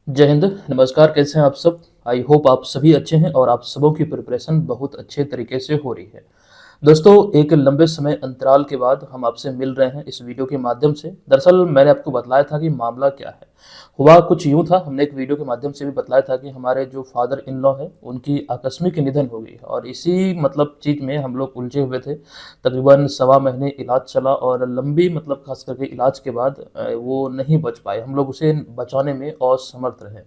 जय हिंद, नमस्कार। कैसे हैं आप सब? आई होप आप सभी अच्छे हैं और आप सबों की प्रिपरेशन बहुत अच्छे तरीके से हो रही है। दोस्तों, एक लंबे समय अंतराल के बाद हम आपसे मिल रहे हैं इस वीडियो के माध्यम से। दरअसल मैंने आपको बतलाया था कि मामला क्या है। हुआ कुछ यूँ था, हमने एक वीडियो के माध्यम से भी बतलाया था कि हमारे जो फादर इन लॉ हैं, उनकी आकस्मिक निधन हो गई और इसी चीज़ में हम लोग उलझे हुए थे। तकरीबन सवा महीने इलाज चला और लंबी ख़ास करके इलाज के बाद वो नहीं बच पाए। हम लोग उसे बचाने में असमर्थ रहे।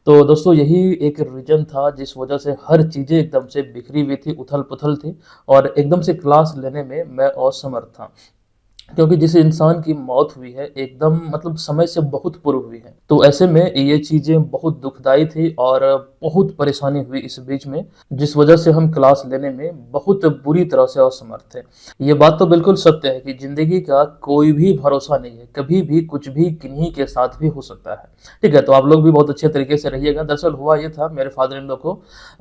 तो दोस्तों, यही एक रीज़न था जिस वजह से हर चीज़ें एकदम से बिखरी हुई थी, उथल-पुथल थी और एकदम से क्लास लेने में मैं असमर्थ था। क्योंकि जिस इंसान की मौत हुई है एकदम समय से बहुत पूर्व हुई है। तो ऐसे में ये चीज़ें बहुत दुखदाई थी और बहुत परेशानी हुई इस बीच में, जिस वजह से हम क्लास लेने में बहुत बुरी तरह से असमर्थ थे। ये बात तो बिल्कुल सत्य है कि ज़िंदगी का कोई भी भरोसा नहीं है, कभी भी कुछ भी किन्हीं के साथ भी हो सकता है। ठीक है, तो आप लोग भी बहुत अच्छे तरीके से रहिएगा। दरअसल हुआ ये था मेरे फादर इन लॉ को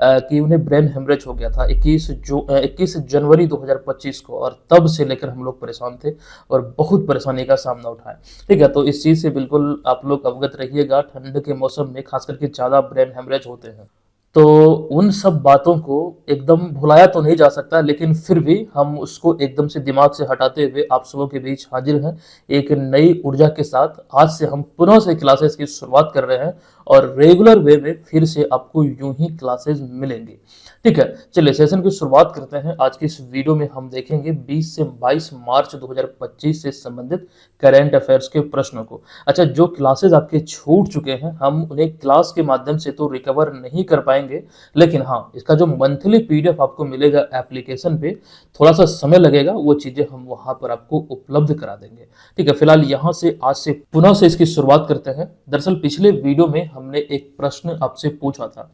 कि उन्हें ब्रेन हेमरेज हो गया था 21 जनवरी 2025 को और तब से लेकर हम लोग परेशान थे और बहुत परेशानी का सामना उठाया। ठीक है, तो इस चीज़ से बिल्कुल आप लोग अवगत रहिएगा। ठंड के मौसम में खास करके ज़्यादा ब्रेन हेमरेज होते हैं। तो उन सब बातों को एकदम भुलाया तो नहीं जा सकता, लेकिन फिर भी हम उसको एकदम से दिमाग से हटाते हुए आप सबों के बीच हाजिर हैं एक नई ऊर्जा के साथ। आज से हम पुनः से क्लासेस की शुरुआत कर रहे हैं और रेगुलर वे में फिर से आपको यूं ही क्लासेस मिलेंगी। ठीक है, चलिए सेशन की शुरुआत करते हैं। आज की इस वीडियो में हम देखेंगे 20 से 22 मार्च 2025 से संबंधित करेंट अफेयर्स के प्रश्नों को। अच्छा, जो क्लासेस आपके छूट चुके हैं हम उन्हें क्लास के माध्यम से तो रिकवर नहीं कर पाएंगे, लेकिन हाँ, इसका जो मंथली पीडीएफ आपको मिलेगा एप्लीकेशन पे, थोड़ा सा समय लगेगा, वो चीज़ें हम वहाँ पर आपको उपलब्ध करा देंगे। ठीक है, फिलहाल यहाँ से आज से पुनः से इसकी शुरुआत करते हैं। दरअसल पिछले वीडियो में हमने एक प्रश्न आपसे पूछा था।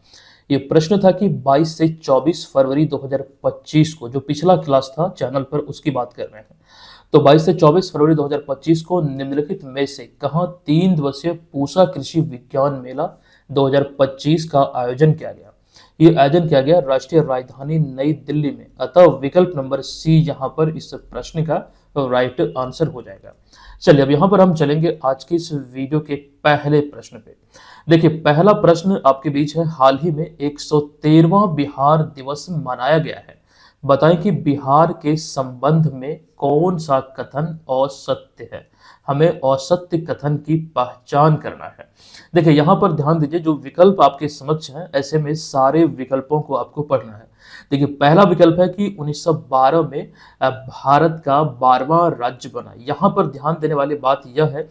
ये प्रश्न था कि 22 से 24 फरवरी 2025 को, जो पिछला क्लास था चैनल पर, उसकी बात कर रहे हैं। तो 22 से 24 फरवरी 2025 को निम्नलिखित में से कहाँ 3 दिवसीय पूसा कृषि विज्ञान मेला 2025 का आयोजन किया गया? ये आयोजन किया गया राष्ट्रीय राजधानी नई दिल्ली में। अतः विकल्प नंबर सी यहाँ पर इस प्रश्न का राइट आंसर हो जाएगा। चलिए, अब यहाँ पर हम चलेंगे आज की इस वीडियो के पहले प्रश्न पे। देखिए, पहला प्रश्न आपके बीच है, हाल ही में 113वां बिहार दिवस मनाया गया है। बताएं कि बिहार के संबंध में कौन सा कथन असत्य है। हमें असत्य कथन की पहचान करना है। देखिए, यहाँ पर ध्यान दीजिए, जो विकल्प आपके समक्ष हैं ऐसे में सारे विकल्पों को आपको पढ़ना है। देखिए, पहला विकल्प है कि 1912 में भारत का 12वां राज्य बना। यहाँ पर ध्यान देने वाली बात यह है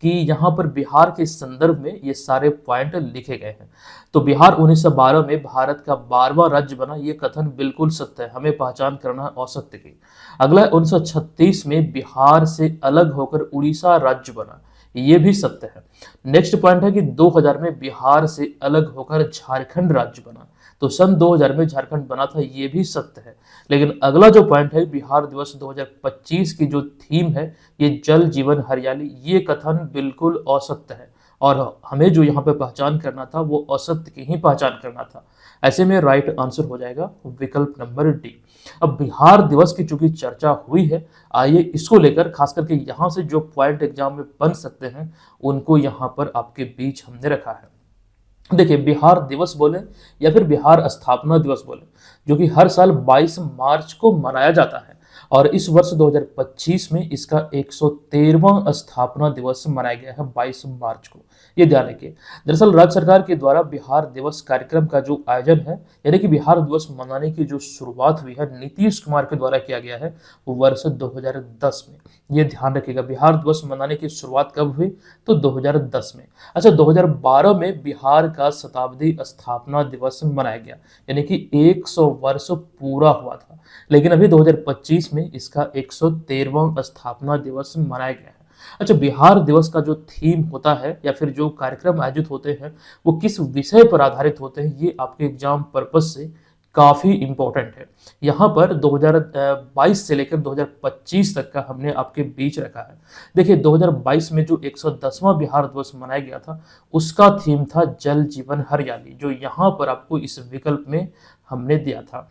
कि यहाँ पर बिहार के संदर्भ में ये सारे पॉइंट लिखे गए हैं। तो बिहार 1912 में भारत का 12वां राज्य बना, ये कथन बिल्कुल सत्य है, हमें पहचान करना असत्य की। अगला 1936 में बिहार से अलग होकर उड़ीसा राज्य बना, ये भी सत्य है। नेक्स्ट पॉइंट है कि 2000 में बिहार से अलग होकर झारखंड राज्य बना, तो सन 2000 में झारखंड बना था, ये भी सत्य है। लेकिन अगला जो पॉइंट है, बिहार दिवस 2025 की जो थीम है, ये जल जीवन हरियाली, ये कथन बिल्कुल असत्य है और हमें जो यहाँ पे पहचान करना था वो असत्य की ही पहचान करना था। ऐसे में राइट आंसर हो जाएगा विकल्प नंबर डी। अब बिहार दिवस की चूंकि चर्चा हुई है, आइए इसको लेकर खास करके यहाँ से जो पॉइंट एग्जाम में बन सकते हैं उनको यहाँ पर आपके बीच हमने रखा है। देखिए, बिहार दिवस बोले या फिर बिहार स्थापना दिवस बोले, जो कि हर साल 22 मार्च को मनाया जाता है और इस वर्ष 2025 में इसका 113वां स्थापना दिवस मनाया गया है 22 मार्च को। ये ध्यान रखिए। दरअसल राज्य सरकार के द्वारा बिहार दिवस कार्यक्रम का जो आयोजन है, यानी कि बिहार दिवस मनाने की जो शुरुआत हुई है, नीतीश कुमार के द्वारा किया गया है वो वर्ष 2010 में। ये ध्यान रखिएगा, बिहार दिवस मनाने की शुरुआत कब हुई? तो 2010 में। अच्छा, 2012 में बिहार का शताब्दी स्थापना दिवस मनाया गया, यानी कि 100 वर्ष पूरा हुआ था। लेकिन अभी 2025 में इसका 113वां स्थापना दिवस मनाया गया है। अच्छा, बिहार दिवस का जो थीम होता है या फिर जो कार्यक्रम आयोजित होते हैं वो किस विषय पर आधारित होते हैं, ये आपके एग्जाम पर्पज से काफी इंपॉर्टेंट है। यहाँ पर 2022 से लेकर 2025 तक का हमने आपके बीच रखा है। देखिए, 2022 में जो 110वां बिहार दिवस मनाया गया था उसका थीम था जल जीवन हरियाली, जो यहाँ पर आपको इस विकल्प में हमने दिया था।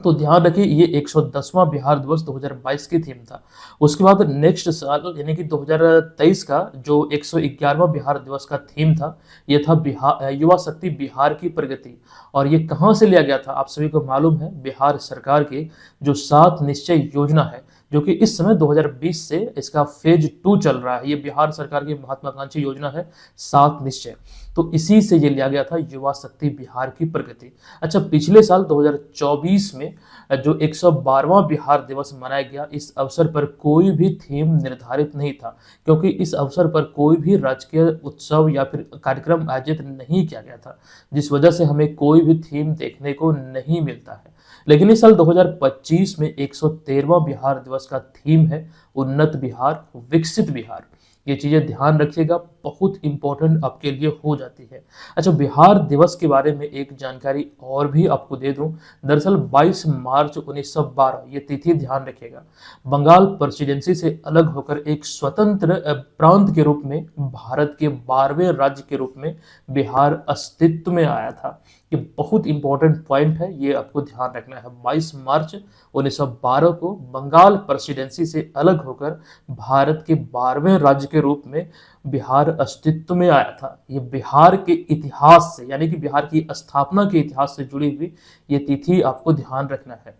तो ध्यान रखिए ये 110वां बिहार दिवस 2022 की थीम था। उसके बाद नेक्स्ट साल यानी कि 2023 का जो 111वां बिहार दिवस का थीम था, ये था बिहार युवा शक्ति बिहार की प्रगति। और ये कहाँ से लिया गया था आप सभी को मालूम है, बिहार सरकार की जो 7 निश्चय योजना है, जो कि इस समय 2020 से इसका फेज 2 चल रहा है। ये बिहार सरकार की महत्वाकांक्षी योजना है 7 निश्चय। तो इसी से ये लिया गया था युवा शक्ति बिहार की प्रगति। अच्छा, पिछले साल 2024 में जो 112वां बिहार दिवस मनाया गया, इस अवसर पर कोई भी थीम निर्धारित नहीं था, क्योंकि इस अवसर पर कोई भी राजकीय उत्सव या फिर कार्यक्रम आयोजित नहीं किया गया था, जिस वजह से हमें कोई भी थीम देखने को नहीं मिलता है। लेकिन इस साल 2025 में 113वां बिहार दिवस का थीम है उन्नत बिहार विकसित बिहार। ये चीजें ध्यान रखिएगा, बहुत इंपॉर्टेंट आपके लिए हो जाती है। अच्छा, बिहार दिवस के बारे में एक जानकारी और भी आपको दे दूं। दरअसल 22 मार्च 1912 ये तिथि ध्यान रखिएगा, बंगाल प्रेसिडेंसी से अलग होकर एक स्वतंत्र प्रांत के रूप में भारत के 12वें राज्य के रूप में बिहार अस्तित्व में आया था। ये बहुत इंपॉर्टेंट पॉइंट है, ये आपको ध्यान रखना है। 22 मार्च 1912 को बंगाल प्रेसिडेंसी से अलग होकर भारत के 12वें राज्य के रूप में बिहार अस्तित्व में आया था। ये बिहार के इतिहास से यानी कि बिहार की स्थापना के इतिहास से जुड़ी हुई ये तिथि आपको ध्यान रखना है।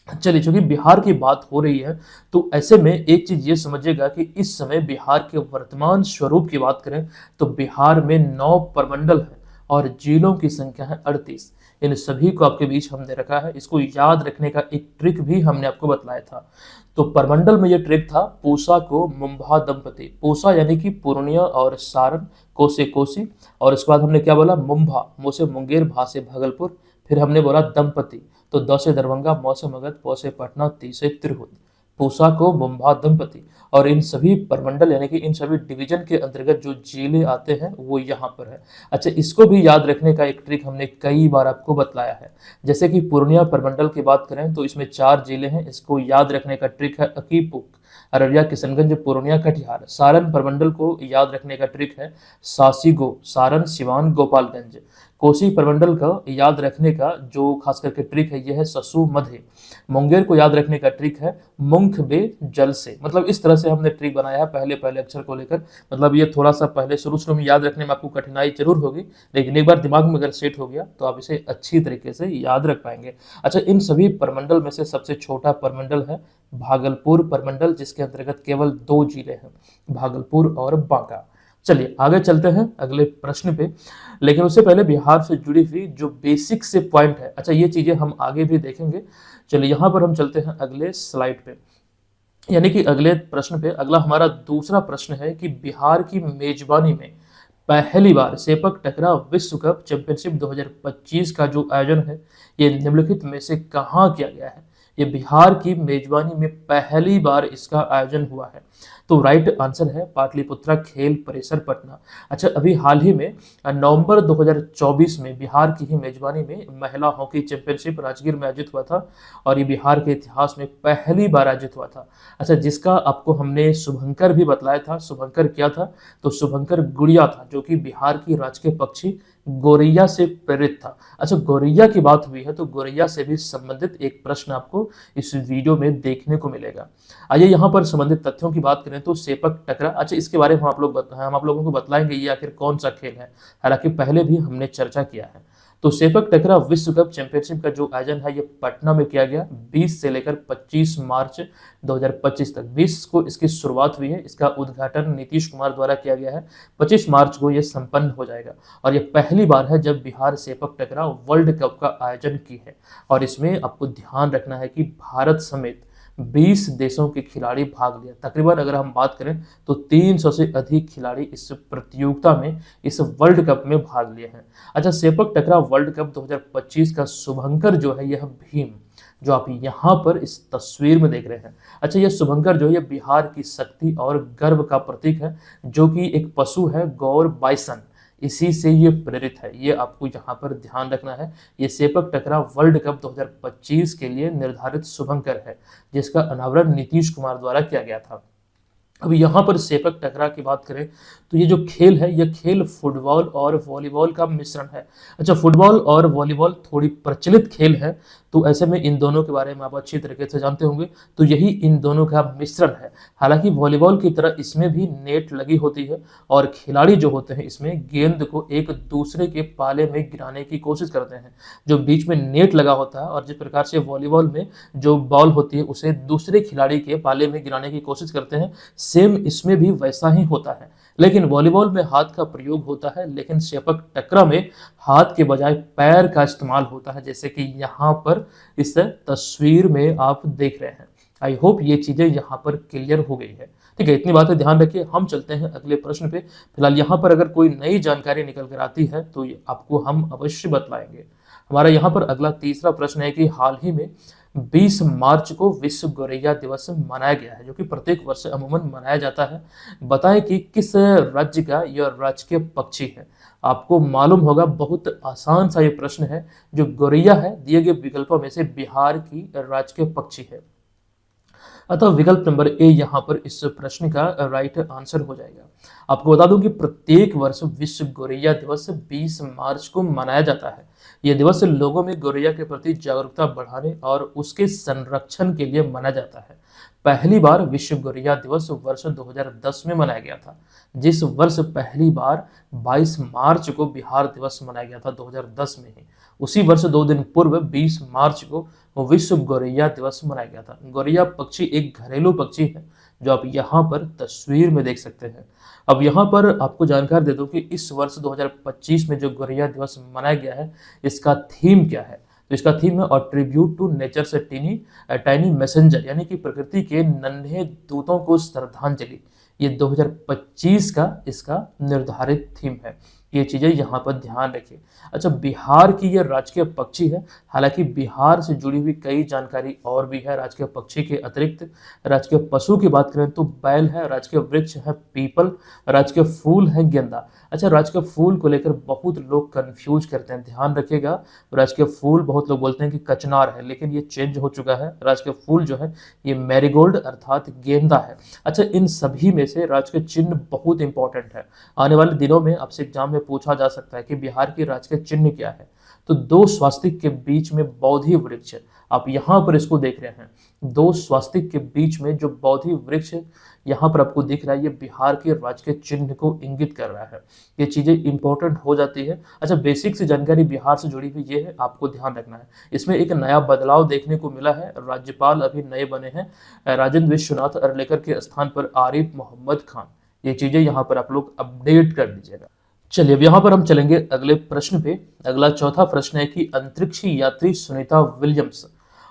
चलिए, चूंकि बिहार की बात हो रही है तो ऐसे में एक चीज ये समझिएगा कि इस समय बिहार के वर्तमान स्वरूप की बात करें तो बिहार में 9 प्रमंडल है और जिलों की संख्या है 38। इन सभी को आपके बीच हमने रखा है। इसको याद रखने का एक ट्रिक भी हमने आपको बतलाया था। तो प्रमंडल में ये ट्रिक था, पूसा को मुंभा दंपति, पूसा यानी कि पूर्णिया और सारण, को से कोसी, और इसके बाद हमने क्या बोला, मुंभा, मो से मुंगेर, भा से भागलपुर, फिर हमने बोला दंपति, तो द से दरभंगा, म से मगध, प से पटना, ती से तिरहुत, पूसा को मुंभा दंपति। और इन सभी प्रमंडल यानी कि इन सभी डिवीजन के अंतर्गत जो जिले आते हैं वो यहाँ पर है। अच्छा, इसको भी याद रखने का एक ट्रिक हमने कई बार आपको बतलाया है। जैसे कि पूर्णिया प्रमंडल की बात करें तो इसमें 4 जिले हैं, इसको याद रखने का ट्रिक है अकीपुक, अररिया, किशनगंज, पूर्णिया, कटिहार। सारण प्रमंडल को याद रखने का ट्रिक है सासीगो, सारण, सिवान, गोपालगंज। कोसी प्रमंडल का याद रखने का जो खास करके ट्रिक है यह है ससु मधे। मुंगेर को याद रखने का ट्रिक है मुंख बे जल से। मतलब इस तरह से हमने ट्रिक बनाया है पहले पहले अक्षर को लेकर। मतलब ये थोड़ा सा पहले शुरू में याद रखने में आपको कठिनाई जरूर होगी, लेकिन एक बार दिमाग में अगर सेट हो गया तो आप इसे अच्छी तरीके से याद रख पाएंगे। अच्छा, इन सभी प्रमंडल में से सबसे छोटा प्रमंडल है भागलपुर प्रमंडल, जिसके अंतर्गत केवल 2 जिले हैं, भागलपुर और बांका। चलिए आगे चलते हैं अगले प्रश्न पे, लेकिन उससे पहले बिहार से जुड़ी हुई जो बेसिक से पॉइंट है, अच्छा ये चीजें हम आगे भी देखेंगे। चलिए यहाँ पर हम चलते हैं अगले स्लाइड पे, यानी कि अगले प्रश्न पे। अगला हमारा दूसरा प्रश्न है कि बिहार की मेजबानी में पहली बार सेपक टकरा विश्व कप चैंपियनशिप 2025 का जो आयोजन है ये निम्नलिखित में से कहाँ किया गया है। ये बिहार की मेजबानी में पहली बार इसका आयोजन हुआ है। तो राइट आंसर है पाटलिपुत्रा खेल परिसर पटना। अच्छा, अभी हाल ही में नवंबर 2024 में बिहार की ही मेजबानी में महिला हॉकी चैंपियनशिप राजगीर में आयोजित हुआ था और ये बिहार के इतिहास में पहली बार आयोजित हुआ था। अच्छा, जिसका आपको हमने शुभंकर भी बतलाया था। शुभंकर क्या था, तो शुभंकर गुड़िया था, जो कि बिहार की राजकीय पक्षी गोरैया से प्रेरित था। अच्छा, गोरैया की बात हुई है तो गोरैया से भी संबंधित एक प्रश्न आपको इस वीडियो में देखने को मिलेगा। आइए यहाँ पर संबंधित तथ्यों की बात करें तो सेपक टकरा, अच्छा इसके बारे में हम आप लोगों को बतलाएंगे ये आखिर कौन सा खेल है, हालांकि पहले भी हमने चर्चा किया है। तो सेपक टकरा विश्व कप चैंपियनशिप का जो आयोजन है ये पटना में किया गया 20 से लेकर 25 मार्च 2025 तक। 20 को इसकी शुरुआत हुई है, इसका उद्घाटन नीतीश कुमार द्वारा किया गया है। 25 मार्च को ये संपन्न हो जाएगा और ये पहली बार है जब बिहार सेपक टकरा वर्ल्ड कप का आयोजन की है। और इसमें आपको ध्यान रखना है कि भारत समेत 20 देशों के खिलाड़ी भाग लिया। तकरीबन अगर हम बात करें तो 300 से अधिक खिलाड़ी इस प्रतियोगिता में, इस वर्ल्ड कप में भाग लिए हैं। अच्छा, सेपक टकरा वर्ल्ड कप 2025 का शुभंकर जो है यह भीम, जो आप यहाँ पर इस तस्वीर में देख रहे हैं। अच्छा, यह शुभंकर जो है यह बिहार की शक्ति और गर्व का प्रतीक है, जो कि एक पशु है गौर बाइसन, इसी से ये प्रेरित है। ये आपको यहाँ पर ध्यान रखना है। ये सेपक टकरा वर्ल्ड कप 2025 के लिए निर्धारित शुभंकर है, जिसका अनावरण नीतीश कुमार द्वारा किया गया था। अब यहाँ पर सेपक टकरा की बात करें तो ये जो खेल है यह खेल फुटबॉल और वॉलीबॉल का मिश्रण है। अच्छा, फुटबॉल और वॉलीबॉल थोड़ी प्रचलित खेल है, तो ऐसे में इन दोनों के बारे में आप अच्छी तरीके से जानते होंगे। तो यही इन दोनों का मिश्रण है। हालांकि वॉलीबॉल की तरह इसमें भी नेट लगी होती है और खिलाड़ी जो होते हैं इसमें गेंद को एक दूसरे के पाले में गिराने की कोशिश करते हैं। जो बीच में नेट लगा होता है और जिस प्रकार से वॉलीबॉल में जो बॉल होती है उसे दूसरे खिलाड़ी के पाले में गिराने की कोशिश करते हैं, सेम इसमें भी वैसा ही होता है। लेकिन वॉलीबॉल में हाथ का प्रयोग होता है, लेकिन सेपक टकरा में हाथ के बजाय पैर का इस्तेमाल होता है, जैसे कि यहाँ पर इस तस्वीर में आप देख रहे हैं। आई होप ये चीजें यहाँ पर क्लियर हो गई है। ठीक है, इतनी बातें ध्यान रखिए। हम चलते हैं अगले प्रश्न पे। फिलहाल यहाँ पर अगर कोई नई जानकारी निकल कर आती है तो आपको हम अवश्य बतलाएंगे। हमारा यहाँ पर अगला तीसरा प्रश्न है कि हाल ही में 20 मार्च को विश्व गौरैया दिवस मनाया गया है, जो कि प्रत्येक वर्ष अमूमन मनाया जाता है। बताएं कि किस राज्य का यह राजकीय पक्षी है। आपको मालूम होगा, बहुत आसान सा ये प्रश्न है। जो गौरैया है दिए गए विकल्पों में से बिहार की राजकीय पक्षी है, अतः विकल्प नंबर ए यहाँ पर इस प्रश्न का राइट आंसर हो जाएगा। आपको बता दूं कि प्रत्येक वर्ष विश्व गौरैया दिवस 20 मार्च को मनाया जाता है। यह दिवस लोगों में गौरैया के प्रति जागरूकता बढ़ाने और उसके संरक्षण के लिए मनाया जाता है। पहली बार विश्व गौरैया दिवस वर्ष 2010 में मनाया गया था। जिस वर्ष पहली बार 22 मार्च को बिहार दिवस मनाया गया था 2010 में ही, उसी वर्ष 2 दिन पूर्व 20 मार्च को विश्व गौरैया दिवस मनाया गया था। गौरैया पक्षी एक घरेलू पक्षी है, जो आप यहाँ पर तस्वीर में देख सकते हैं। अब यहाँ पर आपको जानकारी दे दूं कि इस वर्ष 2025 में जो गौरैया दिवस मनाया गया है, इसका थीम क्या है। तो इसका थीम है और ट्रिब्यूट टू नेचर से टाइनी मैसेंजर, यानी कि प्रकृति के नन्हे दूतों को श्रद्धांजलि। ये 2025 का इसका निर्धारित थीम है। ये चीजें यहाँ पर ध्यान रखिए। अच्छा, बिहार की ये राजकीय पक्षी है। हालांकि बिहार से जुड़ी हुई कई जानकारी और भी है राजकीय पक्षी के अतिरिक्त। राजकीय पशु की बात करें तो बैल है, राजकीय वृक्ष है पीपल, राजकीय फूल है गेंदा। अच्छा, राजकीय फूल को लेकर बहुत लोग कंफ्यूज करते हैं, ध्यान रखिएगा। राजकीय फूल बहुत लोग बोलते हैं कि कचनार है, लेकिन ये चेंज हो चुका है। राजकीय फूल जो है ये मैरीगोल्ड अर्थात गेंदा है। अच्छा, इन सभी में से राजकीय चिन्ह बहुत इंपॉर्टेंट है। आने वाले दिनों में आपसे एग्जाम में पूछा जा सकता है कि बिहार की राजकीय चिन्ह क्या है। तो 2 स्वास्तिक के बीच में बोधि वृक्ष, आप यहाँ पर इसको देख रहे हैं। 2 स्वास्तिक के बीच में जो बोधि वृक्ष यहाँ पर आपको दिख रहा है, ये बिहार के राजकीय चिन्ह को इंगित कर रहा है। ये चीजें इंपॉर्टेंट हो जाती है। अच्छा, बेसिक से जानकारी बिहार से जुड़ी हुई ये है, आपको ध्यान रखना है। इसमें एक नया बदलाव देखने को मिला है। राज्यपाल अभी नए बने हैं, राजेंद्र विश्वनाथ अर्लेकर के स्थान पर आरिफ मोहम्मद खान। ये चीजें यहाँ पर आप लोग अपडेट कर दीजिएगा। चलिए, अब यहाँ पर हम चलेंगे अगले प्रश्न पे। अगला चौथा प्रश्न है कि अंतरिक्षी यात्री सुनीता विलियम्स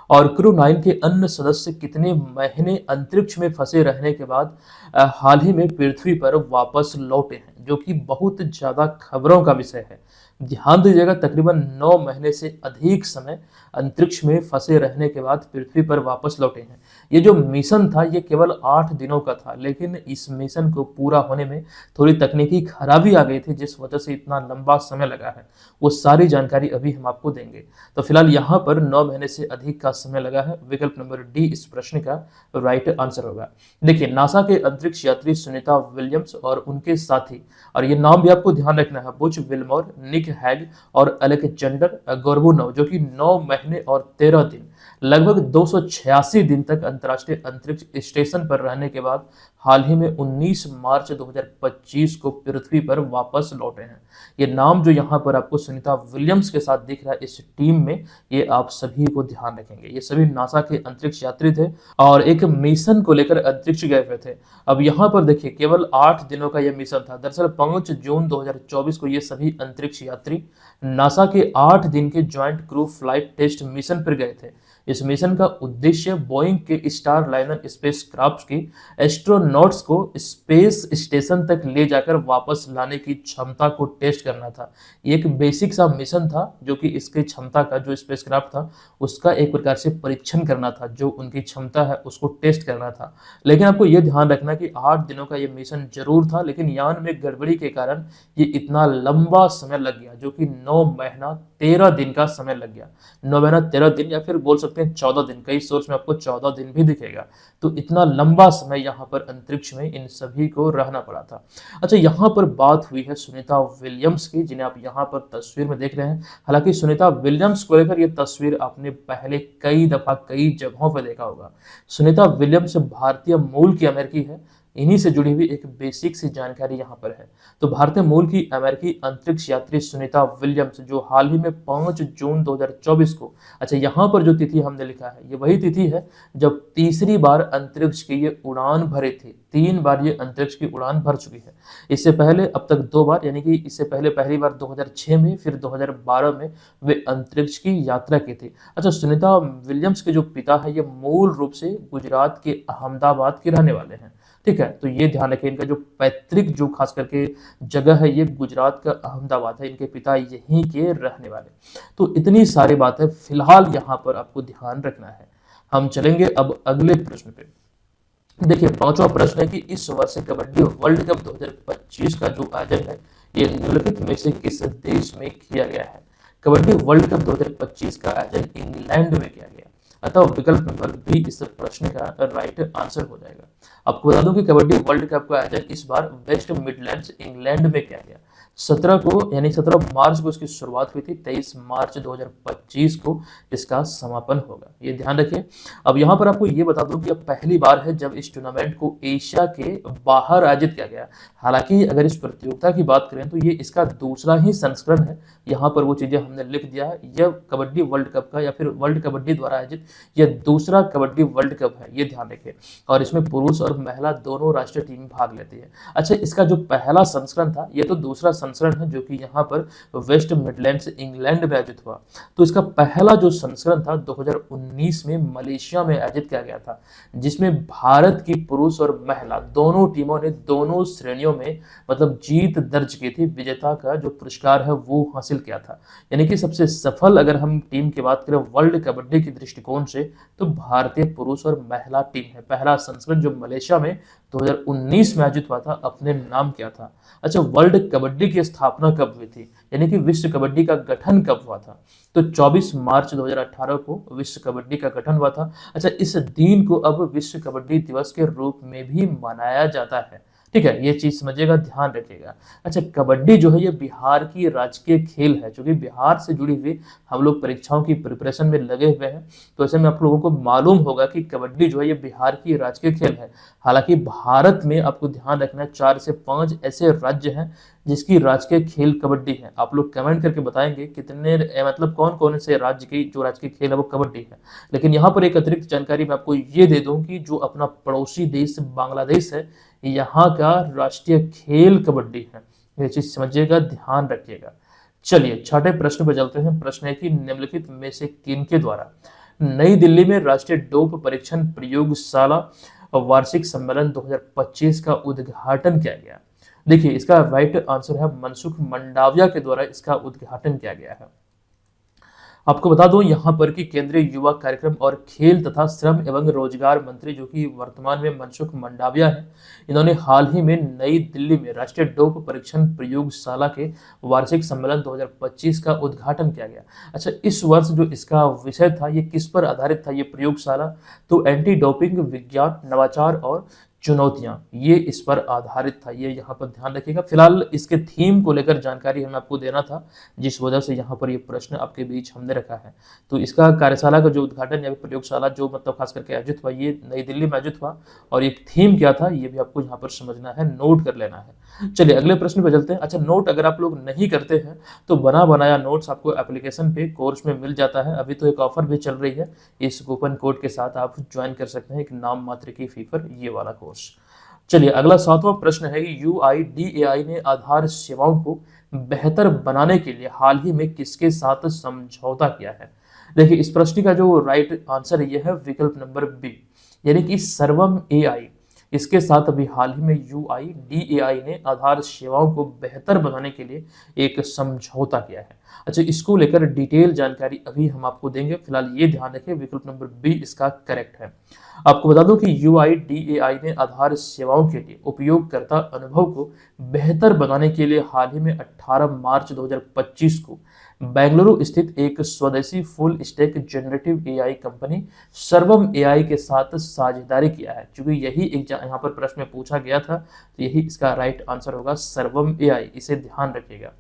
और क्रू 9 के अन्य सदस्य कितने महीने अंतरिक्ष में फंसे रहने के बाद हाल ही में पृथ्वी पर वापस लौटे हैं, जो कि बहुत ज्यादा खबरों का विषय है। ध्यान दीजिएगा, तकरीबन 9 महीने से अधिक समय अंतरिक्ष में फंसे रहने के बाद पृथ्वी पर वापस लौटे हैं। ये जो मिशन था ये केवल 8 दिनों का था, लेकिन इस मिशन को पूरा होने में थोड़ी तकनीकी खराबी आ गई थी, जिस वजह से इतना लंबा समय लगा है। वो सारी जानकारी अभी हम आपको देंगे। तो फिलहाल यहाँ पर 9 महीने से अधिक का समय लगा है। विकल्प नंबर डी इस प्रश्न का राइट आंसर होगा। देखिए, नासा के अंतरिक्ष यात्री सुनीता विलियम्स और उनके साथी, और ये नाम भी आपको ध्यान रखना है, बुच विल्मोर, निक हैग और अलेक्जेंडर गोर्बुनोव, जो कि 9 महीने और 13 दिन लगभग 286 दिन तक अंतर्राष्ट्रीय अंतरिक्ष स्टेशन पर रहने के बाद हाल ही में 19 मार्च 2025 को पृथ्वी पर वापस लौटे हैं। ये नाम जो यहाँ पर आपको सुनीता विलियम्स के साथ दिख रहा है इस टीम में, ये आप सभी को ध्यान रखेंगे। ये सभी नासा के अंतरिक्ष यात्री थे और एक मिशन को लेकर अंतरिक्ष गए हुए थे। अब यहाँ पर देखिए, केवल 8 दिनों का यह मिशन था। दरअसल 5 जून 2024 को ये सभी अंतरिक्ष यात्री नासा के 8 दिन के joint crew flight test mission पर गए थे। इस मिशन का उद्देश्य बोइंग के स्टार लाइनर स्पेसक्राफ्ट की एस्ट्रोनॉट्स को स्पेस स्टेशन तक ले जाकर वापस लाने की क्षमता को टेस्ट करना था। एक बेसिक सा मिशन था, जो कि इसकी क्षमता का जो स्पेसक्राफ्ट था उसका एक प्रकार से परीक्षण करना था, जो उनकी क्षमता है उसको टेस्ट करना था। लेकिन आपको यह ध्यान रखना कि 8 दिनों का ये मिशन जरूर था, लेकिन यान में गड़बड़ी के कारण ये इतना लंबा समय लग गया, जो कि 9 महीना 13 दिन का समय लग गया। 9 महीना 13 दिन, या फिर बोल सकते सकते हैं 14 दिन, कई सोर्स में आपको 14 दिन भी दिखेगा। तो इतना लंबा समय यहाँ पर अंतरिक्ष में इन सभी को रहना पड़ा था। अच्छा, यहाँ पर बात हुई है सुनीता विलियम्स की, जिन्हें आप यहाँ पर तस्वीर में देख रहे हैं। हालांकि सुनीता विलियम्स को लेकर ये तस्वीर आपने पहले कई दफा कई जगहों पर देखा होगा। सुनीता विलियम्स भारतीय मूल की अमेरिकी है। इन्हीं से जुड़ी हुई एक बेसिक सी जानकारी यहाँ पर है। तो भारतीय मूल की अमेरिकी अंतरिक्ष यात्री सुनीता विलियम्स, जो हाल ही में 5 जून 2024 को, अच्छा यहाँ पर जो तिथि हमने लिखा है ये वही तिथि है जब तीसरी बार अंतरिक्ष की ये उड़ान भरी थी। 3 बार ये अंतरिक्ष की उड़ान भर चुकी है। इससे पहले अब तक 2 बार, यानी कि इससे पहले पहली बार 2006 में, फिर 2012 में वे अंतरिक्ष की यात्रा की थी। अच्छा, सुनीता विलियम्स के जो पिता है ये मूल रूप से गुजरात के अहमदाबाद के रहने वाले हैं। ठीक है, तो ये ध्यान रखें, इनका जो पैतृक जो खास करके जगह है ये गुजरात का अहमदाबाद है। इनके पिता यहीं के रहने वाले। तो इतनी सारी बातें फिलहाल यहाँ पर आपको ध्यान रखना है। हम चलेंगे अब अगले प्रश्न पे। देखिए, 5वां प्रश्न है कि इस वर्ष कबड्डी वर्ल्ड कप 2025 का जो आयोजन है ये निम्नलिखित में से किस देश में किया गया है? कबड्डी वर्ल्ड कप 2025 का आयोजन इंग्लैंड में किया गया। अतः विकल्प नंबर बी इस प्रश्न का राइट आंसर हो जाएगा। आपको बता दूं कि कबड्डी वर्ल्ड कप का आयोजन इस बार वेस्ट मिडलैंड्स इंग्लैंड में किया गया। 17 को, यानी 17 मार्च को इसकी शुरुआत हुई थी, 23 मार्च 2025 को इसका समापन होगा। ये ध्यान रखिए। अब यहाँ पर आपको ये बता दूं कि अब पहली बार है जब इस टूर्नामेंट को एशिया के बाहर आयोजित किया गया। हालांकि अगर इस प्रतियोगिता की बात करें तो ये इसका दूसरा ही संस्करण है। यहाँ पर वो चीजें हमने लिख दिया है। यह कबड्डी वर्ल्ड कप का या फिर वर्ल्ड कबड्डी द्वारा आयोजित यह दूसरा कबड्डी वर्ल्ड कप है, ये ध्यान रखिए। और इसमें पुरुष और महिला दोनों राष्ट्रीय टीम भाग लेती है। अच्छा, इसका जो पहला संस्करण था ये तो दूसरा संस्करण है जो कि यहाँ पर वेस्ट मिडलैंड्स इंग्लैंड में आयोजित हुआ। तो इसका पहला जो संस्करण था 2019 में मलेशिया में आयोजित किया गया था, जिसमें भारत की पुरुष और महिला दोनों टीमों ने दोनों श्रेणियों में मतलब जीत दर्ज की थी। विजेता का जो पुरस्कार है वो हासिल किया था। यानी कि सबसे सफल अगर हम टीम की बात करें वर्ल्ड कबड्डी के दृष्टिकोण से तो भारतीय पुरुष और महिला टीम है। पहला संस्करण जो मलेशिया में 2019 में आयोजित हुआ था अपने नाम किया था। अच्छा, वर्ल्ड कबड्डी की स्थापना कब हुई थी, यानी कि विश्व कबड्डी का गठन कब हुआ था? तो 24 मार्च 2018 को विश्व कबड्डी का गठन हुआ था। अच्छा, इस दिन को अब विश्व कबड्डी दिवस के रूप में भी मनाया जाता है। ठीक है, ये चीज समझिएगा, ध्यान रखिएगा। अच्छा, कबड्डी जो है ये बिहार की राजकीय खेल है, जो कि बिहार से जुड़ी हुई हम लोग परीक्षाओं की प्रिपरेशन में लगे हुए हैं। तो ऐसे में आप लोगों को मालूम होगा कि कबड्डी जो है ये बिहार की राजकीय खेल है। हालांकि भारत में आपको ध्यान रखना है 4 से 5 ऐसे राज्य हैं जिसकी राजकीय खेल कबड्डी है। आप लोग कमेंट करके बताएंगे कितने मतलब कौन कौन से राज्य की जो राजकीय खेल है वो कबड्डी है। लेकिन यहाँ पर एक अतिरिक्त जानकारी मैं आपको ये दे दूं कि जो अपना पड़ोसी देश बांग्लादेश है यहाँ का राष्ट्रीय खेल कबड्डी है। ये चीज समझिएगा, ध्यान रखिएगा। चलिए 6ठे प्रश्न पर चलते हैं। प्रश्न है कि निम्नलिखित में से किनके द्वारा नई दिल्ली में राष्ट्रीय डोप परीक्षण प्रयोगशाला वार्षिक सम्मेलन 2025 का उद्घाटन किया गया? देखिए, इसका राइट आंसर है मनसुख मंडाविया के द्वारा इसका उद्घाटन किया गया है। आपको बता दूं यहाँ पर कि केंद्रीय युवा कार्यक्रम और खेल तथा श्रम एवं रोजगार मंत्री जो कि वर्तमान में मनसुख मंडाविया है, इन्होंने हाल ही में नई दिल्ली में राष्ट्रीय डोप परीक्षण प्रयोगशाला के वार्षिक सम्मेलन 2025 का उद्घाटन किया गया। अच्छा, इस वर्ष जो इसका विषय था ये किस पर आधारित था ये प्रयोगशाला? तो एंटी डोपिंग विज्ञान, नवाचार और चुनौतियां, ये इस पर आधारित था। ये यहाँ पर ध्यान रखिएगा। फिलहाल इसके थीम को लेकर जानकारी हमें आपको देना था, जिस वजह से यहाँ पर ये प्रश्न आपके बीच हमने रखा है। तो इसका कार्यशाला का जो उद्घाटन या प्रयोगशाला जो मतलब खास करके आयोजित हुआ ये नई दिल्ली में आयोजित हुआ, और एक थीम क्या था ये भी आपको यहाँ पर समझना है, नोट कर लेना है। चलिए अगले प्रश्न पर चलते हैं। अच्छा, नोट अगर आप लोग नहीं करते हैं तो बना बनाया नोट्स आपको एप्लीकेशन पे कोर्स में मिल जाता है। अभी तो एक ऑफर भी चल रही है, इस कूपन कोड के साथ आप ज्वाइन कर सकते हैं, एक नाम मात्र की फी पर ये वाला कोर्स। चलिए अगला 7वां प्रश्न है कि UIDAI ने आधार सेवाओं को बेहतर बनाने के लिए हाल ही में किसके साथ समझौता किया है? देखिए, इस प्रश्न का जो राइट आंसर है यह है विकल्प नंबर बी, यानी कि सर्वम AI। इसके साथ अभी हाल ही में UIDAI ने आधार सेवाओं को बेहतर बनाने के लिए एक समझौता किया है। अच्छा, इसको लेकर डिटेल जानकारी अभी हम आपको देंगे। फिलहाल ये ध्यान रखें विकल्प नंबर बी इसका करेक्ट है। आपको बता दूं कि UIDAI ने आधार सेवाओं के लिए उपयोगकर्ता अनुभव को बेहतर बनाने के लिए हाल ही में 18 मार्च 2025 को बेंगलुरु स्थित एक स्वदेशी full stack generative AI company सर्वम एआई के साथ साझेदारी किया है। क्योंकि यही एक यहाँ पर प्रश्न में पूछा गया था, तो यही इसका राइट आंसर होगा, सर्वम एआई, इसे ध्यान रखिएगा।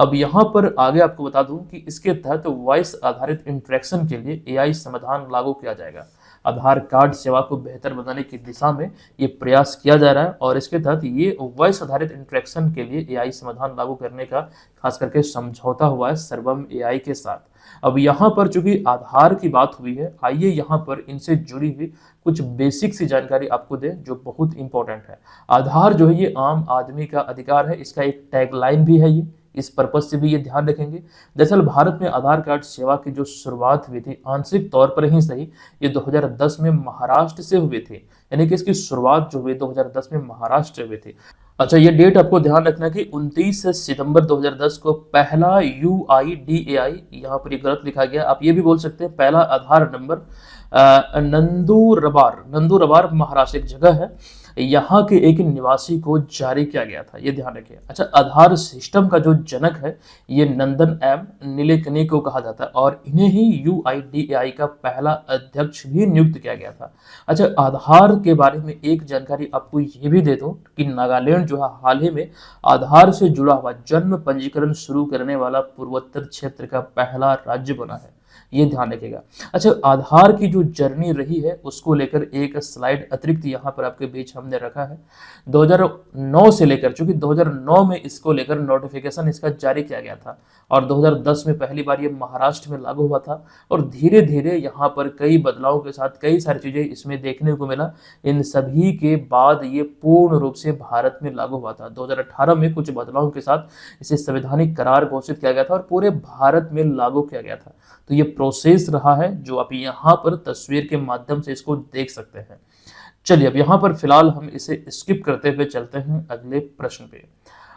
अब यहाँ पर आगे आपको बता दूं कि इसके तहत वॉइस आधारित इंटरेक्शन के लिए एआई समाधान लागू किया जाएगा। आधार कार्ड सेवा को बेहतर बनाने की दिशा में ये प्रयास किया जा रहा है और इसके तहत ये वॉइस आधारित इंटरेक्शन के लिए एआई समाधान लागू करने का खास करके समझौता हुआ है सर्वम एआई के साथ। अब यहाँ पर चूंकि आधार की बात हुई है, आइए यहाँ पर इनसे जुड़ी हुई कुछ बेसिक सी जानकारी आपको दें जो बहुत इंपॉर्टेंट है। आधार जो है ये आम आदमी का अधिकार है, इसका एक टैगलाइन भी है ये, इस पर्पज से भी ये ध्यान रखेंगे। दरअसल भारत में आधार कार्ड सेवा की जो शुरुआत हुई थी आंशिक तौर पर ही सही, ये 2010 में महाराष्ट्र से हुए थे, यानी कि इसकी शुरुआत जो हुई 2010 में महाराष्ट्र से हुए थे। अच्छा, ये डेट आपको ध्यान रखना कि 29 सितंबर 2010 को पहला UIDAI, यहाँ पर ये गलत लिखा गया, आप ये भी बोल सकते हैं पहला आधार नंबर नंदुरबार महाराष्ट्र एक जगह है, यहाँ के एक निवासी को जारी किया गया था, ये ध्यान रखिए। अच्छा, आधार सिस्टम का जो जनक है ये नंदन एम नीलेकनी को कहा जाता है और इन्हें ही UIDAI का पहला अध्यक्ष भी नियुक्त किया गया था। अच्छा, आधार के बारे में एक जानकारी आपको ये भी दे दूं कि नागालैंड जो है हाल ही में आधार से जुड़ा हुआ जन्म पंजीकरण शुरू करने वाला पूर्वोत्तर क्षेत्र का पहला राज्य बना है, ये ध्यान रखिएगा। अच्छा, आधार की जो जर्नी रही है उसको लेकर एक स्लाइड अतिरिक्त यहाँ पर आपके बीच हमने रखा है। 2009 से लेकर, चूंकि 2009 में इसको लेकर नोटिफिकेशन इसका जारी किया गया था और 2010 में पहली बार ये महाराष्ट्र में लागू हुआ था और धीरे धीरे यहाँ पर कई बदलावों के साथ कई सारी चीजें इसमें देखने को मिला। इन सभी के बाद ये पूर्ण रूप से भारत में लागू हुआ था। 2018 में कुछ बदलावों के साथ इसे संवैधानिक करार घोषित किया गया था और पूरे भारत में लागू किया गया था। तो ये प्रोसेस रहा है जो आप यहाँ पर तस्वीर के माध्यम से इसको देख सकते हैं। चलिए, अब यहाँ पर फिलहाल हम इसे स्किप करते हुए चलते हैं अगले प्रश्न पे।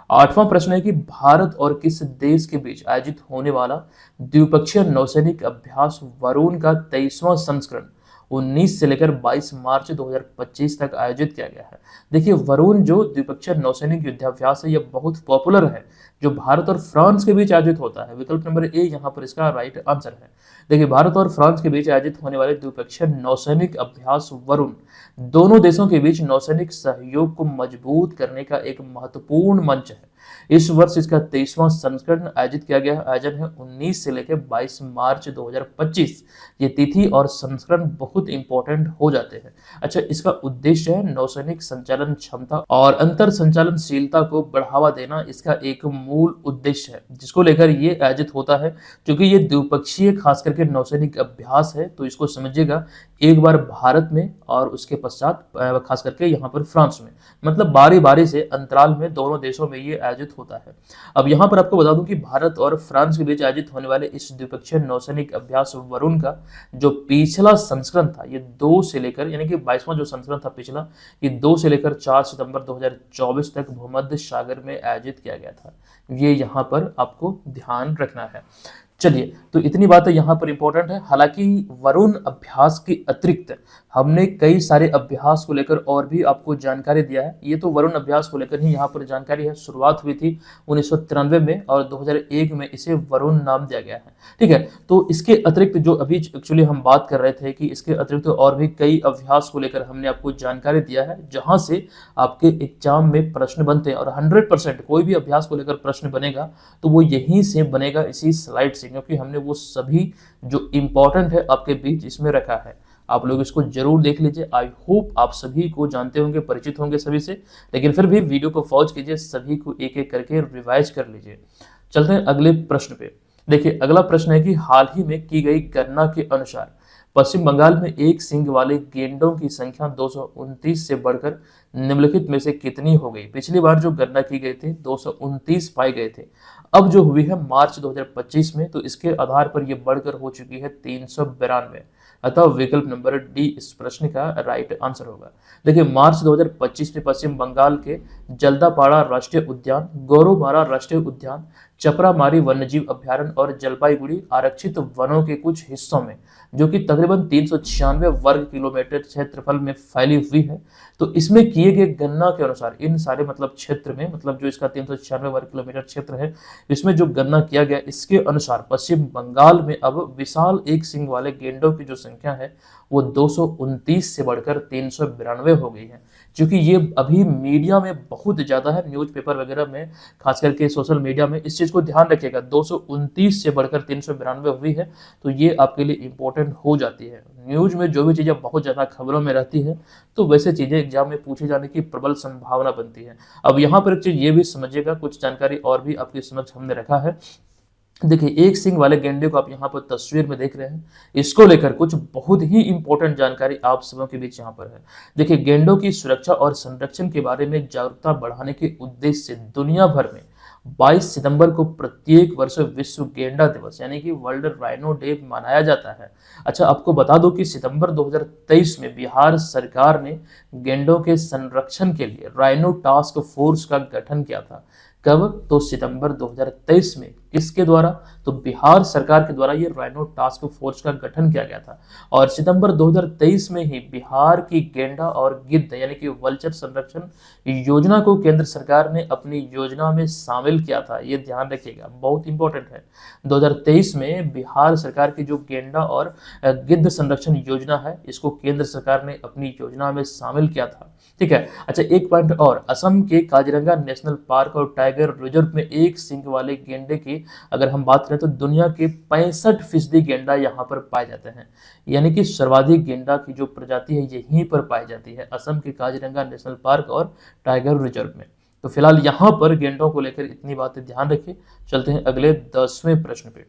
8वां प्रश्न है कि भारत और किस देश के बीच आयोजित होने वाला द्विपक्षीय नौसैनिक अभ्यास वरुण का 23वां संस्करण 19 से लेकर 22 मार्च 2025 तक आयोजित किया गया है। देखिए, वरुण जो द्विपक्षीय नौसैनिक युद्धाभ्यास है यह बहुत पॉपुलर है, जो भारत और फ्रांस के बीच आयोजित होता है। विकल्प नंबर ए यहाँ पर इसका राइट आंसर है। देखिए, भारत और फ्रांस के बीच आयोजित होने वाले द्विपक्षीय नौसैनिक अभ्यास वरुण दोनों देशों के बीच नौसैनिक सहयोग को मजबूत करने का एक महत्वपूर्ण मंच है। इस वर्ष इसका 23वां संस्करण आयोजित किया गया। आयोजन है 19 से लेकर 22 मार्च 2025। ये तिथि और संस्करण बहुत इंपॉर्टेंट हो जाते हैं। अच्छा, इसका उद्देश्य है नौसैनिक संचालन क्षमता और अंतर संचालनशीलता को बढ़ावा देना, इसका एक मूल उद्देश्य है जिसको लेकर ये आयोजित होता है। क्योंकि ये द्विपक्षीय खास करके नौसैनिक अभ्यास है तो इसको समझिएगा, एक बार भारत में और उसके पश्चात खास करके यहाँ पर फ्रांस में, मतलब बारी बारी से अंतराल में दोनों देशों में ये आयोजित होता है। अब यहाँ पर आपको बता दूं कि भारत और फ्रांस के बीच आयोजित होने वाले इस द्विपक्षीय नौसैनिक अभ्यास वरुण का जो पिछला संस्करण था ये 2 से लेकर, यानी कि 22वां जो संस्करण था पिछला, ये 2 से लेकर 4 सितंबर 2024 तक भूमध्य सागर में आयोजित किया गया था। ये यहाँ पर आपको ध्यान रखना है। चलिए, तो इतनी बातें यहाँ पर इंपॉर्टेंट है। हालांकि वरुण अभ्यास के अतिरिक्त हमने कई सारे अभ्यास को लेकर और भी आपको जानकारी दिया है। ये तो वरुण अभ्यास को लेकर ही यहाँ पर जानकारी है। शुरुआत हुई थी 1993 में और 2001 में इसे वरुण नाम दिया गया है। ठीक है, तो इसके अतिरिक्त जो अभी एक्चुअली हम बात कर रहे थे कि इसके अतिरिक्त और भी कई अभ्यास को लेकर हमने आपको जानकारी दिया है जहां से आपके एग्जाम में प्रश्न बनते हैं और 100% कोई भी अभ्यास को लेकर प्रश्न बनेगा तो वो यहीं से बनेगा, इसी स्लाइड से, क्योंकि हमने वो सभी जो इंपॉर्टेंट है आपके बीच इसमें रखा है। आप लोग इसको जरूर देख लीजिए। आई होप आप सभी को जानते होंगे, परिचित होंगे सभी से, लेकिन फिर भी वीडियो को पॉज कीजिए, सभी को एक एक करके रिवाइज कर लीजिए। चलते हैं अगले प्रश्न पे। देखिए, अगला प्रश्न है कि हाल ही में की गई गणना के अनुसार पश्चिम बंगाल में एक सींग वाले गेंडों की संख्या 229 से बढ़कर निम्नलिखित में से कितनी हो गई। पिछली बार जो गणना की गई थी 229 पाए गए थे, अब जो हुई है मार्च 2025 में, तो इसके आधार पर यह बढ़कर हो चुकी है 392। अतः विकल्प नंबर डी इस प्रश्न का राइट आंसर होगा। देखिए, मार्च 2025 में पश्चिम बंगाल के जल्दापाड़ा राष्ट्रीय उद्यान, गौरवमारा राष्ट्रीय उद्यान, चपरामारी वन्यजीव अभ्यारण्य और जलपाईगुड़ी आरक्षित वनों के कुछ हिस्सों में, जो कि तकरीबन 396 वर्ग किलोमीटर क्षेत्रफल में फैली हुई है। तो इसमें किए गए गणना के अनुसार इन सारे मतलब क्षेत्र में, मतलब जो इसका 396 वर्ग किलोमीटर क्षेत्र है, इसमें जो गणना किया गया इसके अनुसार पश्चिम बंगाल में अब विशाल एक सींग वाले गेंडों की जो संख्या है वो 229 से बढ़कर 392 हो गई है। क्योंकि ये अभी मीडिया में बहुत ज्यादा है, न्यूज़पेपर वगैरह में, खास करके सोशल मीडिया में इस चीज को ध्यान रखिएगा। 229 से बढ़कर 392 हुई है, तो ये आपके लिए इंपॉर्टेंट हो जाती है। न्यूज में जो भी चीजें बहुत ज्यादा खबरों में रहती है, तो वैसे चीजें एग्जाम में पूछे जाने की प्रबल संभावना बनती है। अब यहाँ पर एक चीज ये भी समझिएगा, कुछ जानकारी और भी आपके समक्ष हमने रखा है। देखिए, एक सींग वाले गेंडे को आप यहाँ पर तस्वीर में देख रहे हैं, इसको लेकर कुछ बहुत ही इंपॉर्टेंट जानकारी आप सबों के बीच यहाँ पर है। देखिए, गेंडों की सुरक्षा और संरक्षण के बारे में जागरूकता बढ़ाने के उद्देश्य से दुनिया भर में 22 सितंबर को प्रत्येक वर्ष विश्व गेंडा दिवस यानी कि वर्ल्ड राइनो डे मनाया जाता है। अच्छा, आपको बता दो कि सितंबर 2023 में बिहार सरकार ने गेंडों के संरक्षण के लिए राइनो टास्क फोर्स का गठन किया था। कब? तो सितंबर 2023 में। किसके द्वारा? तो बिहार सरकार के द्वारा ये राइनो टास्क फोर्स का गठन किया गया था। और सितंबर 2023 में ही बिहार की गेंडा और गिद्ध यानी कि वल्चर संरक्षण योजना को केंद्र सरकार ने अपनी योजना में शामिल किया था। ये ध्यान रखिएगा, बहुत इंपॉर्टेंट है। 2023 में बिहार सरकार की जो गेंडा और गिद्ध संरक्षण योजना है, इसको केंद्र सरकार ने अपनी योजना में शामिल किया था। ठीक है। अच्छा, एक पॉइंट और, असम के काजीरंगा नेशनल पार्क और टाइगर रिजर्व में एक सींग वाले गेंडे की अगर हम बात करें तो दुनिया के 65% गेंडा यहाँ पर पाए जाते हैं। यानी कि सर्वाधिक गेंडा की जो प्रजाति है यहीं पर पाई जाती है, असम के काजीरंगा नेशनल पार्क और टाइगर रिजर्व में। तो फिलहाल यहाँ पर गेंडों को लेकर इतनी बातें ध्यान रखिए। चलते हैं अगले 10वें प्रश्न पे।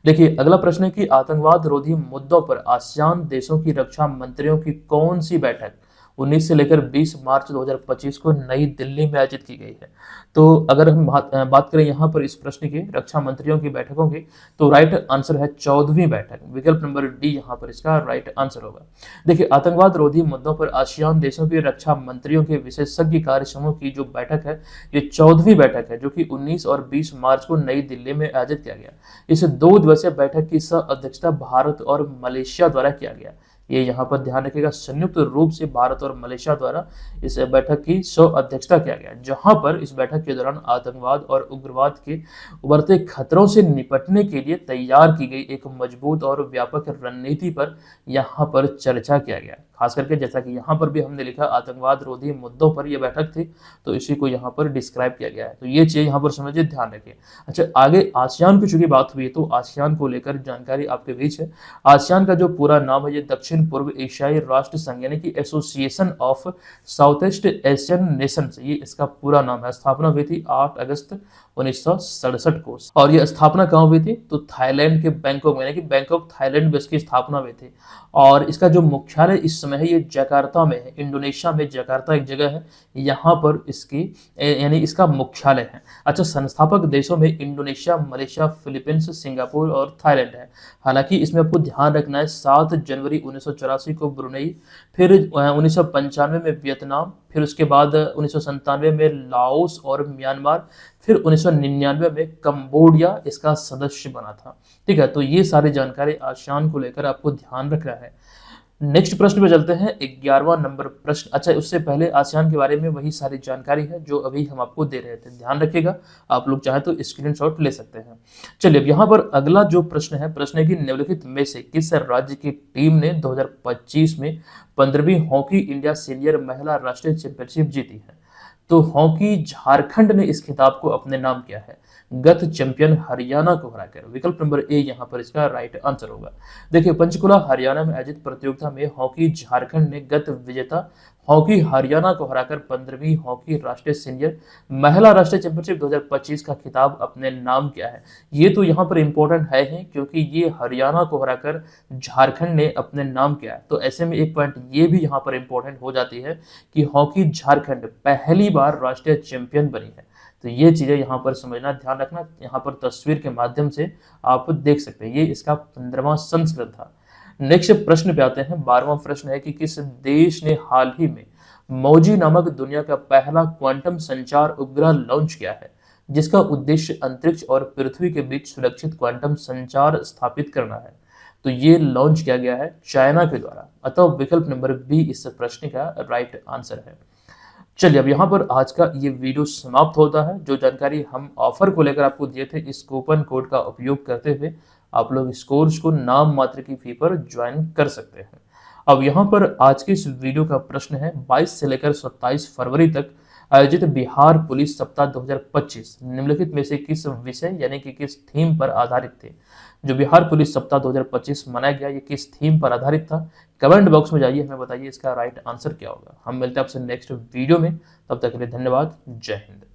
देखिए, अगला प्रश्न है कि आतंकवाद रोधी मुद्दों पर आसियान देशों की रक्षा मंत्रियों की कौन सी बैठक 19 से लेकर 20 मार्च 2025 को नई दिल्ली में आयोजित की गई है? तो अगर हम बात करें यहाँ पर इस प्रश्न की रक्षा मंत्रियों की बैठकों की, तो राइट आंसर है 14वीं बैठक। विकल्प नंबर डी यहाँ पर इसका राइट आंसर होगा। देखिए, आतंकवाद रोधी मुद्दों पर आसियान देशों के रक्षा मंत्रियों के विशेषज्ञ कार्य समूह की जो बैठक है, ये 14वीं बैठक है, जो कि 19 और 20 मार्च को नई दिल्ली में आयोजित किया गया। इस 2 दिवसीय बैठक की सह अध्यक्षता भारत और मलेशिया द्वारा किया गया। ये यहाँ पर ध्यान रखिएगा, संयुक्त रूप से भारत और मलेशिया द्वारा इस बैठक की अध्यक्षता किया गया, जहां पर इस बैठक के दौरान आतंकवाद और उग्रवाद के उभरते खतरों से निपटने के लिए तैयार की गई एक मजबूत और व्यापक रणनीति पर यहाँ पर चर्चा किया गया। खास करके जैसा कि यहाँ पर भी हमने लिखा, आतंकवाद रोधी मुद्दों पर यह बैठक थी, तो इसी को यहाँ पर डिस्क्राइब किया गया है। तो ये चीज यहाँ पर समझिए, ध्यान रखिए। अच्छा, आगे आसियान की चूंकि बात हुई है, तो आसियान को लेकर जानकारी आपके बीच है। आसियान का जो पूरा नाम है, ये दक्षिण पूर्व एशियाई राष्ट्र संघ यानी कि association of south east Asian Nations, ये इसका पूरा नाम है। स्थापना हुई थी 8 अगस्त 1967 को। और ये स्थापना कहाँ हुई थी? तो थाईलैंड के बैंकॉक में, यानी कि बैंकॉक थाईलैंड में इसकी स्थापना हुई थी। और इसका जो मुख्यालय इस समय है ये जकार्ता में है, इंडोनेशिया में जकार्ता एक जगह है, यहाँ पर इसकी यानी इसका मुख्यालय है। अच्छा, संस्थापक देशों में इंडोनेशिया, मलेशिया, फिलीपींस, सिंगापुर और थाईलैंड है। हालांकि इसमें आपको ध्यान रखना है, 7 जनवरी 1984 को ब्रुनेई, फिर 1995 में वियतनाम, फिर उसके बाद 1997 में लाओस और म्यांमार, फिर 1999 में कंबोडिया इसका सदस्य बना था। ठीक है, तो ये सारी जानकारी आसियान को लेकर आपको ध्यान रखना है। नेक्स्ट प्रश्न पे चलते हैं, 11वां नंबर प्रश्न। अच्छा, उससे पहले आसियान के बारे में वही सारी जानकारी है जो अभी हम आपको दे रहे थे, ध्यान रखिएगा। आप लोग चाहे तो स्क्रीनशॉट ले सकते हैं। चलिए, अब यहाँ पर अगला जो प्रश्न है कि निम्नलिखित में से किस राज्य की टीम ने 2025 में 15वीं हॉकी इंडिया सीनियर महिला राष्ट्रीय चैंपियनशिप जीती है? तो हॉकी झारखंड ने इस खिताब को अपने नाम किया है, गत चैंपियन हरियाणा को हराकर। विकल्प नंबर ए यहाँ पर इसका राइट आंसर होगा। देखिए, पंचकुला हरियाणा में आयोजित प्रतियोगिता में हॉकी झारखंड ने गत विजेता हॉकी हरियाणा को हराकर 15वीं हॉकी राष्ट्रीय सीनियर महिला राष्ट्रीय चैंपियनशिप 2025 का खिताब अपने नाम किया है। ये तो यहाँ पर इंपॉर्टेंट है ही, क्योंकि ये हरियाणा को हराकर झारखंड ने अपने नाम किया है। तो ऐसे में एक पॉइंट ये भी यहाँ पर इंपॉर्टेंट हो जाती है कि हॉकी झारखंड पहली बार राष्ट्रीय चैंपियन बनी है। तो ये चीजें यहाँ पर समझना, ध्यान रखना। यहाँ पर तस्वीर के माध्यम से आप देख सकते हैं, ये इसका 15वां संस्करण था। नेक्स्ट प्रश्न पे आते हैं। 12वां प्रश्न है कि किस देश ने हाल ही में मौजी नामक दुनिया का पहला क्वांटम संचार उपग्रह लॉन्च किया है? जिसका उद्देश्य अंतरिक्ष और पृथ्वी के बीच सुरक्षित क्वांटम संचार स्थापित करना है। तो ये लॉन्च किया गया है चाइना के द्वारा। अतः विकल्प नंबर बी इस प्रश्न का राइट आंसर है। चलिए अब यहाँ पर आज का ये वीडियो समाप्त होता है। जो जानकारी हम ऑफर को लेकर आपको दिए थे, इस कूपन कोड का उपयोग करते हुए आप लोग इस कोर्स को नाम मात्र की फी पर ज्वाइन कर सकते हैं। अब यहाँ पर आज के इस वीडियो का प्रश्न है, 22 से लेकर 27 फरवरी तक आयोजित बिहार पुलिस सप्ताह 2025 निम्नलिखित में से किस विषय यानी कि किस थीम पर आधारित थे। जो बिहार पुलिस सप्ताह 2025 मनाया गया, ये किस थीम पर आधारित था? कमेंट बॉक्स में जाइए, हमें बताइए इसका राइट आंसर क्या होगा। हम मिलते हैं आपसे नेक्स्ट वीडियो में, तब तक के लिए धन्यवाद। जय हिंद।